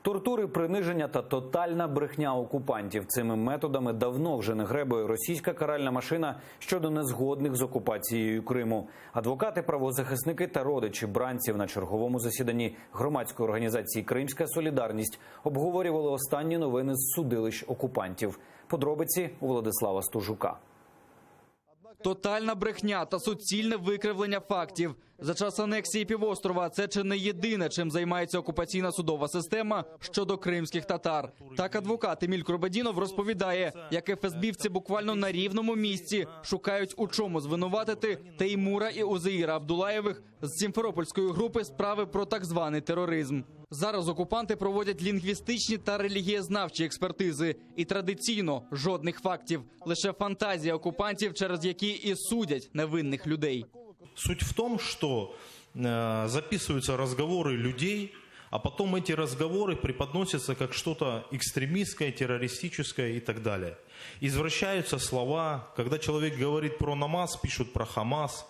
Тортури, приниження та тотальна брехня окупантів. Цими методами давно вже не гребує російська каральна машина щодо незгодних з окупацією Криму. Адвокати, правозахисники та родичі бранців на черговому засіданні громадської організації «Кримська солідарність» обговорювали останні новини з судилищ окупантів. Подробиці у Владислава Стужука. Тотальна брехня та суцільне викривлення фактів. За час анексії півострова це чи не єдине, чим займається окупаційна судова система щодо кримських татар. Так адвокат Еміль Курбадінов розповідає, як ФСБівці буквально на рівному місці шукають у чому звинуватити Теймура і Узеїра Абдулаєвих з Сімферопольської групи справи про так званий тероризм. Зараз окупанти проводять лінгвістичні та релігієзнавчі експертизи. І традиційно жодних фактів, лише фантазія окупантів, через які і судять невинних людей. Суть в том, что записываются разговоры людей, а потом эти разговоры преподносятся как что-то экстремистское, террористическое и так далее. Извращаются слова. Когда человек говорит про намаз, пишут про Хамас.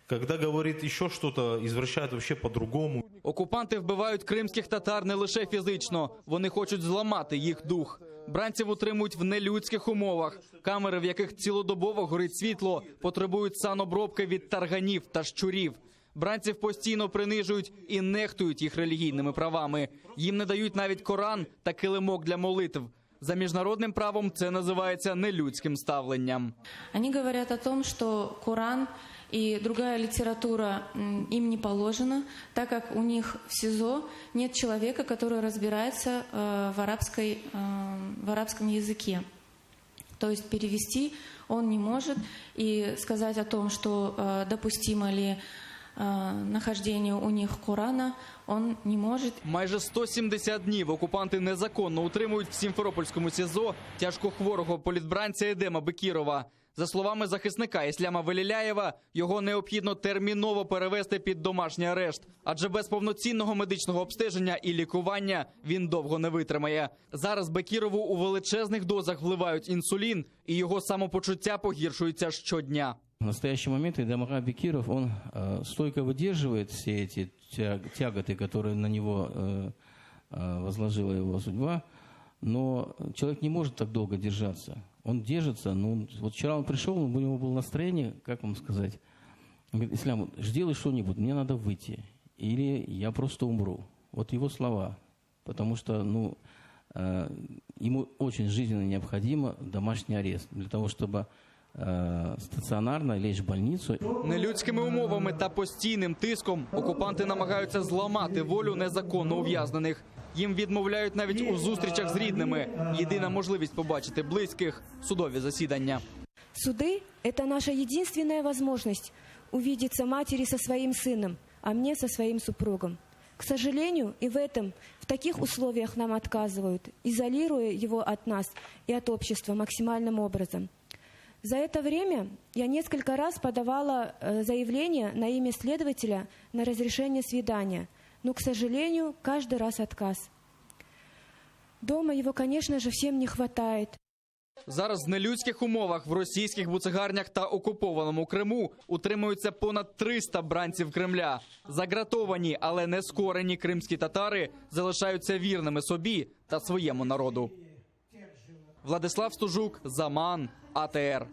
Когда говорит еще что-то, извращают вообще по-другому. Окупанти вбивають кримських татар не лише фізично. Вони хочуть зламати їх дух. Бранців утримують в нелюдських умовах. Камери, в яких цілодобово горить світло, потребують санобробки від тарганів та щурів. Бранців постійно принижують і нехтують їх релігійними правами. Їм не дають навіть Коран та килимок для молитв. За міжнародним правом це називається нелюдським ставленням. Вони говорять о том, що Коран и другая литература им не положена, так как у них в СИЗО нет человека, который разбирается в арабском языке. То есть перевести он не может, и сказать о том, что допустимо ли нахождение у них Корана, он не може. Майже 170 днів окупанти незаконно утримують в Сімферопольському СІЗО тяжкохворого політбранця Едема Бекірова. За словами захисника Ісляма Веліляєва, його необхідно терміново перевести під домашній арешт, адже без повноцінного медичного обстеження і лікування він довго не витримає. Зараз Бекірову у величезних дозах вливають інсулін, і його самопочуття погіршується щодня. В настоящий момент Эдем Бекиров, он стойко выдерживает все эти тяготы, которые на него возложила его судьба, но человек не может так долго держаться. Он держится, но вот вчера он пришел, у него было настроение, как вам сказать, он говорит: Ислам, сделай что-нибудь, мне надо выйти, или я просто умру. Вот его слова, потому что ему очень жизненно необходимо домашний арест, для того, чтобы стаціонарно лечь в больницю. Нелюдськими умовами та постійним тиском окупанти намагаються зламати волю незаконно ув'язнених. Їм відмовляють навіть у зустрічах з рідними. Єдина можливість побачити близьких – судові засідання. Суды – это наша единственная возможность увидеться матери со своим сыном, а мне со своим супругом. К сожалению, и в таких условиях нам отказывают, изолируя его от нас и от общества максимальным образом. За это время я несколько раз подавала заявление на имя следователя на разрешение свидания, но, к сожалению, каждый раз отказ. Дома его, конечно же, всем не хватает. Зараз в нелюдських умовах в російських буцегарнях та окупованому Криму утримуються понад 300 бранців Кремля. Загратовані, але не скорені кримські татари залишаються вірними собі та своєму народу. Владислав Стужук, Заман, АТР.